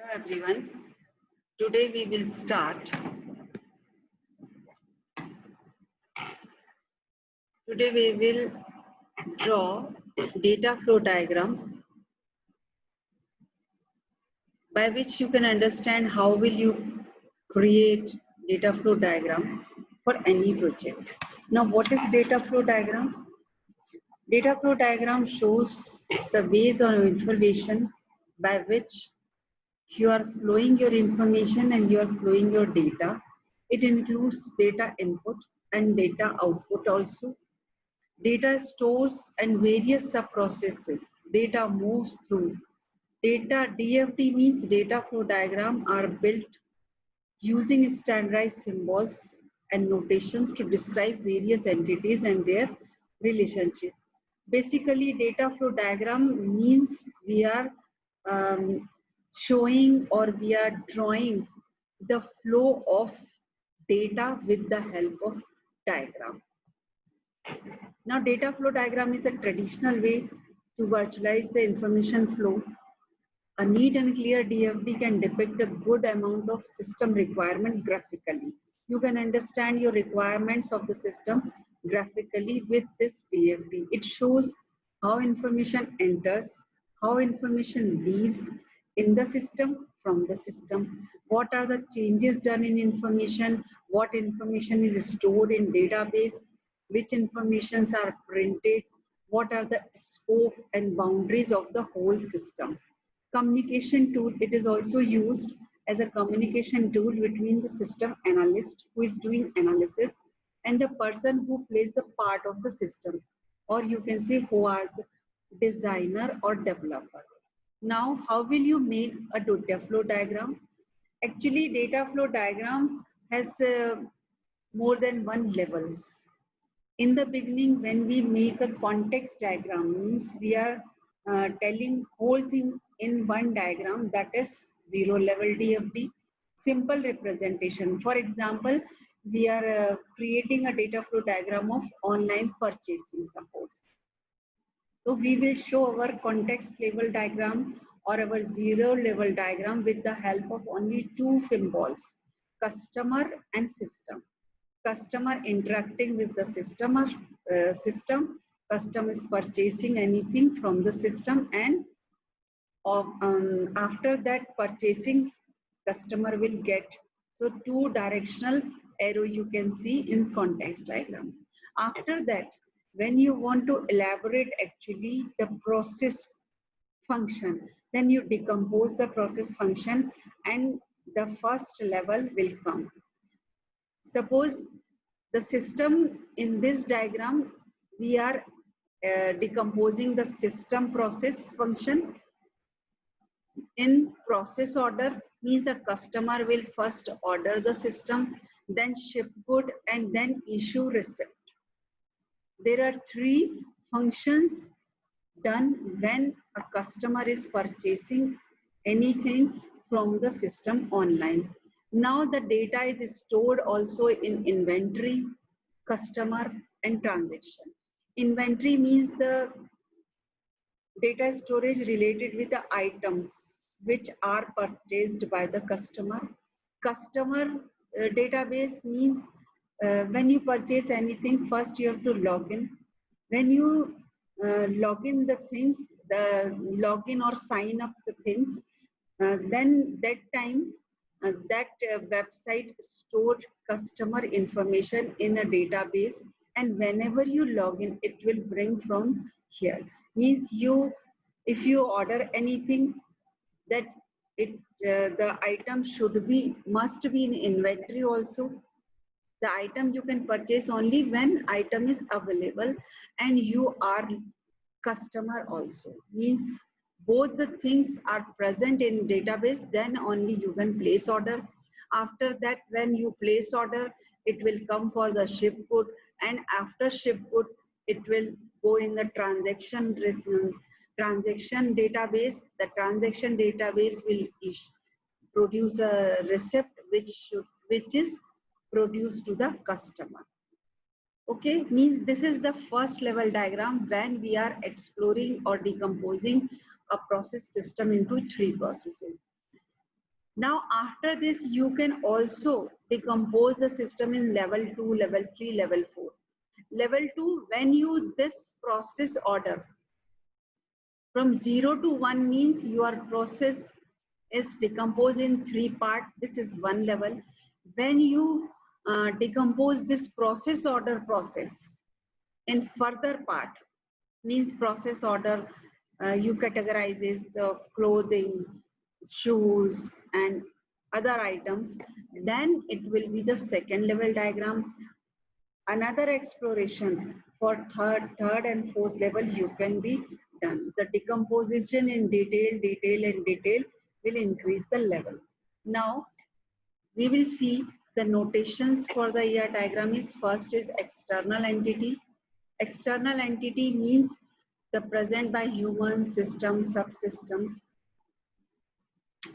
Hello everyone. Today we will start. Today we will draw data flow diagram by which you can understand how will you create data flow diagram for any project. Now what is data flow diagram? Data flow diagram shows the ways or information by which you are flowing your information and you are flowing your data. It includes data input and data output also. Data stores and various sub-processes. Data moves through. Data DFD means data flow diagram are built using standardized symbols and notations to describe various entities and their relationship. Basically, data flow diagram means we are showing or we are drawing the flow of data with the help of diagram. Now, data flow diagram is a traditional way to virtualize the information flow. A neat and clear DFD can depict a good amount of system requirement graphically. You can understand your requirements of the system graphically with this DFD. It shows how information enters, how information leaves in the system, from the system, what are the changes done in information, what information is stored in database, which informations are printed, what are the scope and boundaries of the whole system. Communication tool, it is also used as a communication tool between the system analyst who is doing analysis and the person who plays the part of the system, or you can say who are the designer or developer. Now, how will you make a data flow diagram? Actually, data flow diagram has more than one levels. In the beginning, when we make a context diagram, means we are telling whole thing in one diagram, that is zero level DFD, simple representation. For example, we are creating a data flow diagram of online purchasing, suppose. So we will show our context level diagram or our zero level diagram with the help of only two symbols, customer and system. Customer interacting with the system, customer is purchasing anything from the system, and after that purchasing, customer will get. So two directional arrow you can see in context diagram. After that, when you want to elaborate actually the process function, then you decompose the process function and the first level will come. Suppose the system in this diagram, we are decomposing the system process function in process order, means a customer will first order the system, then ship good, and then issue receipt. There are three functions done when a customer is purchasing anything from the system online. Now the data is stored also in inventory, customer, and transaction. Inventory means the data storage related with the items which are purchased by the customer. Customer database means when you purchase anything, first you have to log in. When you log in the things, the login or sign up the things, then that time that website stored customer information in a database, and whenever you log in, it will bring from here. Means you, if you order anything, that it the item should be, must be in inventory also. The item you can purchase only when item is available and you are customer also. Means both the things are present in database, then only you can place order. After that, when you place order, it will come for the ship code, and after ship code, it will go in the transaction database. The transaction database will produce a receipt which is produced to the customer. Okay, means this is the first level diagram when we are exploring or decomposing a process system into three processes. Now, after this, you can also decompose the system in level 2, level 3, level 4. Level 2, when you this process order from 0 to 1 means your process is decomposed in 3 parts. This is one level. When you decompose this process order process in further part, means process order, you categorizes the clothing, shoes and other items, then it will be the second level diagram. Another exploration for third and fourth level you can be done. The decomposition in detail will increase the level. Now we will see the notations for the ER diagram is first is external entity. External entity means the present by human systems, subsystems.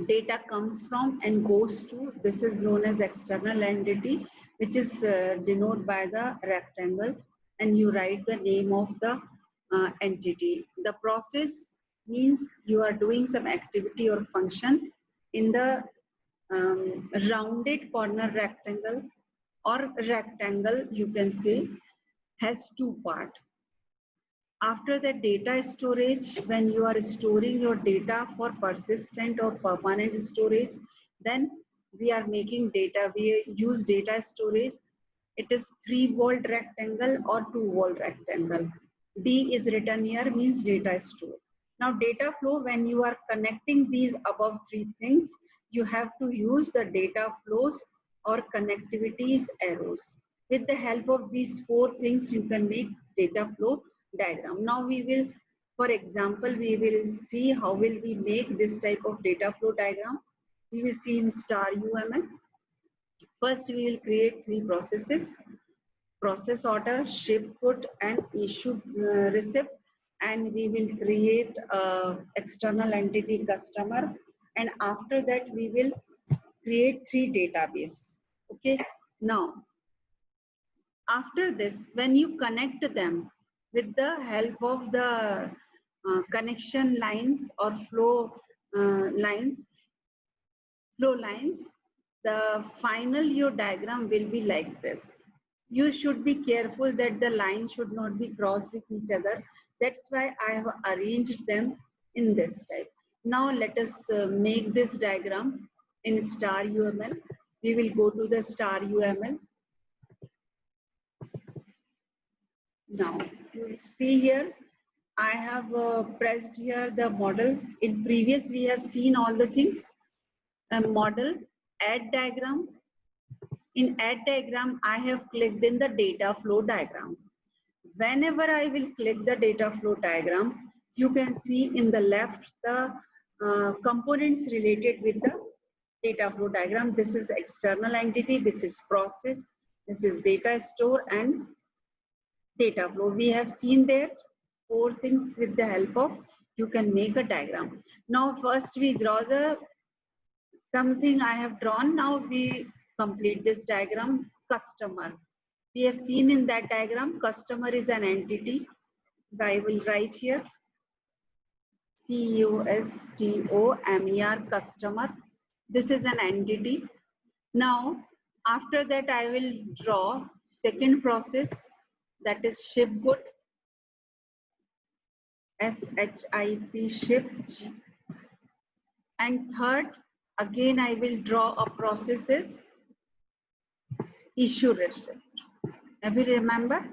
Data comes from and goes to, this is known as external entity, which is denoted by the rectangle, and you write the name of the entity. The process means you are doing some activity or function in the rounded corner rectangle, or rectangle you can say, has two parts. After the data storage, when you are storing your data for persistent or permanent storage, then we are making data, we use data storage. It is 3-walled rectangle or 2-walled rectangle. D is written here, means data store. Now data flow, when you are connecting these above three things, you have to use the data flows or connectivities arrows. With the help of these 4 things, you can make data flow diagram. Now we will, for example, we will see how will we make this type of data flow diagram. We will see in star UML. First, we will create 3 processes: process order, ship put, and issue receipt. And we will create external entity customer. And after that, we will create 3 database. Okay. Now, after this, when you connect them with the help of the connection lines or flow lines, the final your diagram will be like this. You should be careful that the line should not be crossed with each other. That's why I have arranged them in this type. Now let us make this diagram in star UML. We will go to the star UML. Now you see here, I have pressed here the model. In previous we have seen all the things. A model, add diagram. In add diagram, I have clicked in the data flow diagram. Whenever I will click the data flow diagram, you can see in the left the components related with the data flow diagram. This is external entity, this is process, this is data store and data flow. We have seen there 4 things with the help of you can make a diagram. Now first we draw the something I have drawn. Now we complete this diagram. Customer. We have seen in that diagram, customer is an entity. I will write here customer, customer. This is an entity. Now, after that, I will draw second process, that is ship good, SHIP shipped. And third, again, I will draw a processes issue receipt. Have you remember?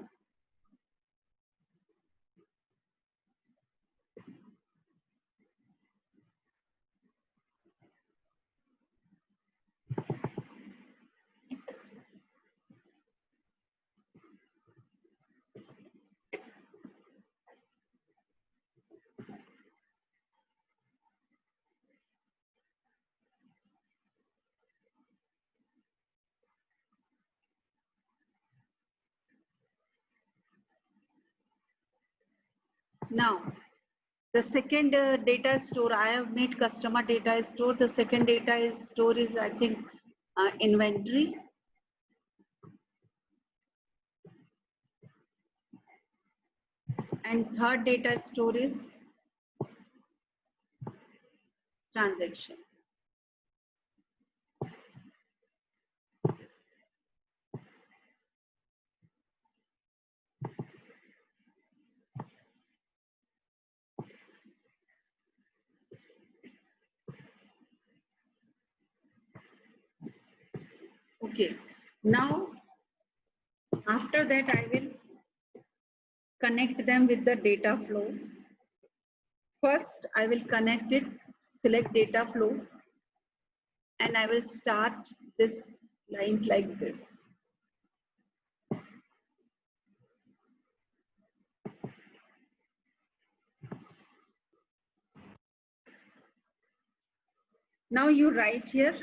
Now, the second data store, I have made customer data store. The second data store is, I think, inventory. And third data store is transaction. Okay. Now, after that, I will connect them with the data flow. First, I will connect it, select data flow, and I will start this line like this. Now you write here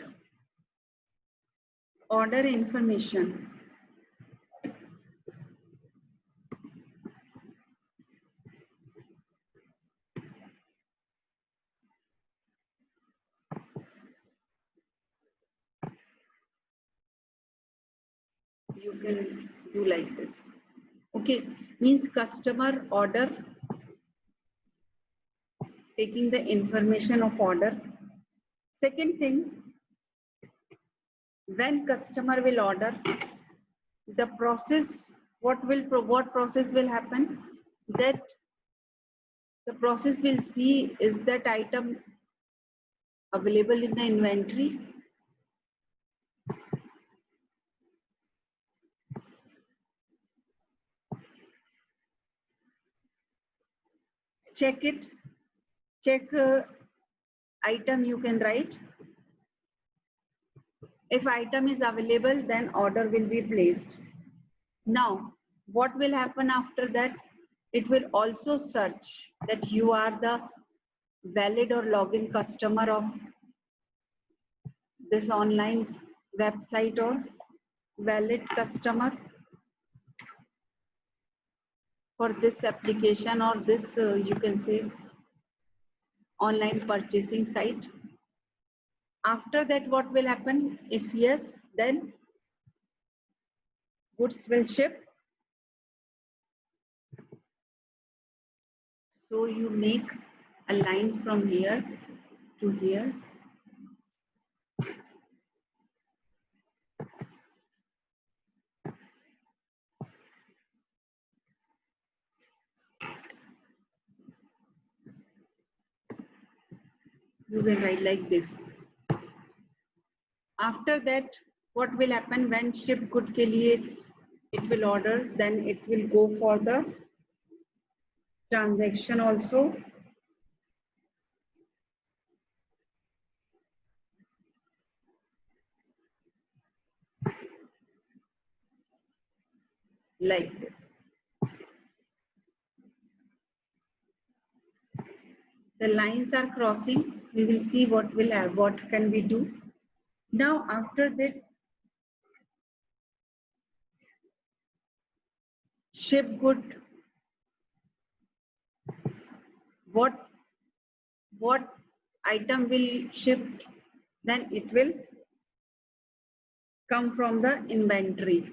order information. You can do like this. Okay, means customer order, taking the information of order. Second thing, when customer will order, the process, what process will happen? That the process will see is that item available in the inventory. Check it. Check item you can write. If item is available, then order will be placed. Now, what will happen after that? It will also search that you are the valid or login customer of this online website or valid customer for this application or this, you can say, online purchasing site. After that, what will happen? If yes, then goods will ship. So you make a line from here to here. You will write like this. After that, what will happen when ship good ke liye it will order, then it will go for the transaction also. Like this. The lines are crossing. We will see what will have, what can we do. Now after that, ship good, what item will ship, then it will come from the inventory.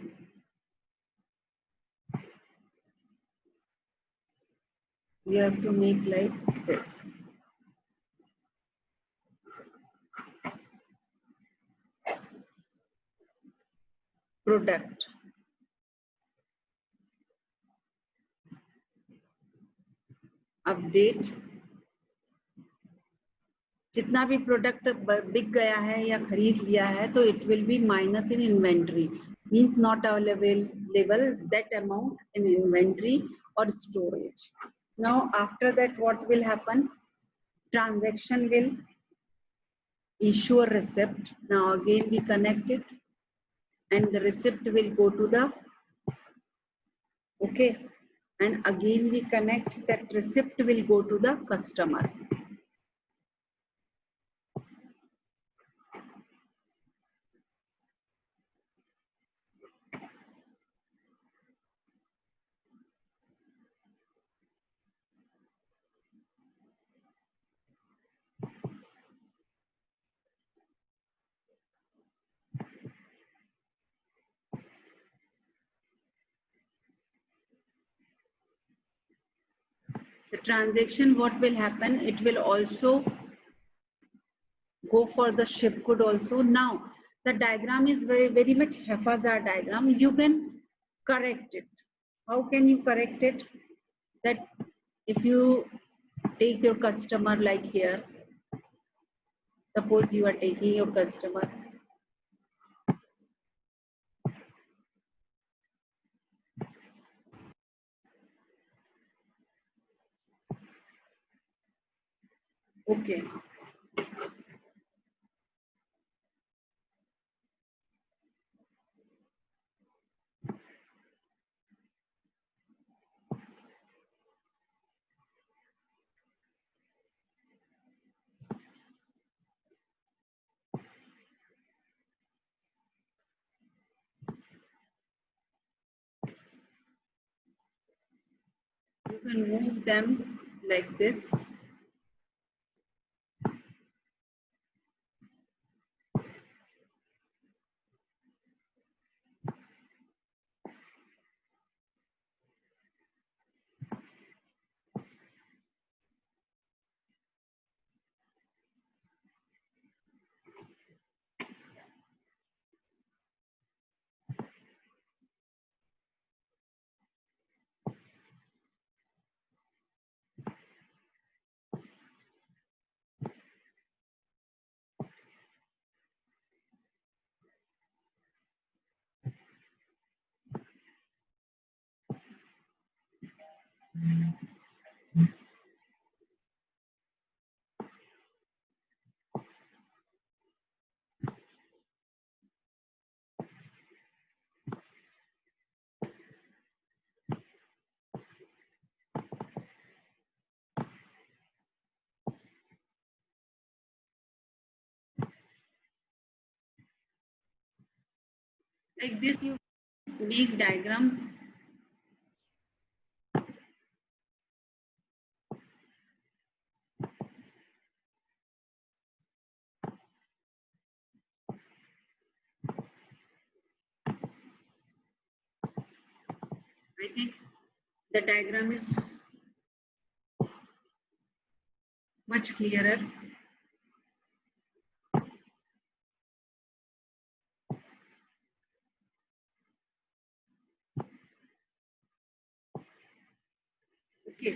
We have to make like this. Product. Update. जितना भी product बिक गया है या खरीद लिया है तो it will be minus in inventory, means not available that amount in inventory और storage. Now after that what will happen? Transaction will issue a receipt. Now again we connect it and the receipt will go to the, okay, and again we connect that receipt will go to the customer. The transaction, what will happen? It will also go for the ship good also. Now the diagram is very much haphazard diagram. You can correct it. How can you correct it? That if you take your customer like here, suppose you are taking your customer Okay. You can move them like this. Like this, you make diagram. I think the diagram is much clearer. Okay.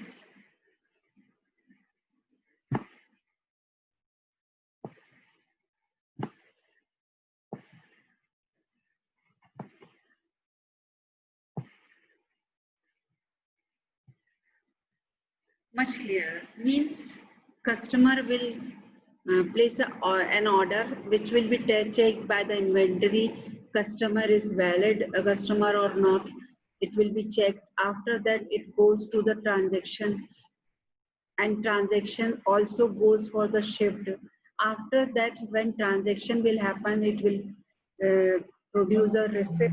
Much clearer means customer will place an order which will be checked by the inventory. Customer is valid a customer or not. It will be checked. After that, it goes to the transaction, and transaction also goes for the shift. After that, when transaction will happen, it will produce a receipt,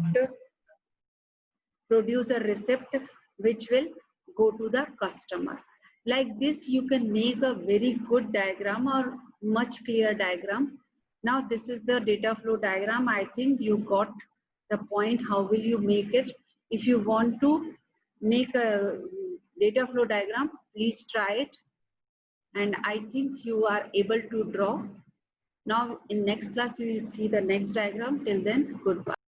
which will go to the customer. Like this, you can make a very good diagram or much clear diagram. Now this is the data flow diagram. I think you got the point. How will you make it? If you want to make a data flow diagram, please try it. And I think you are able to draw. Now in next class, we will see the next diagram. Till then, goodbye.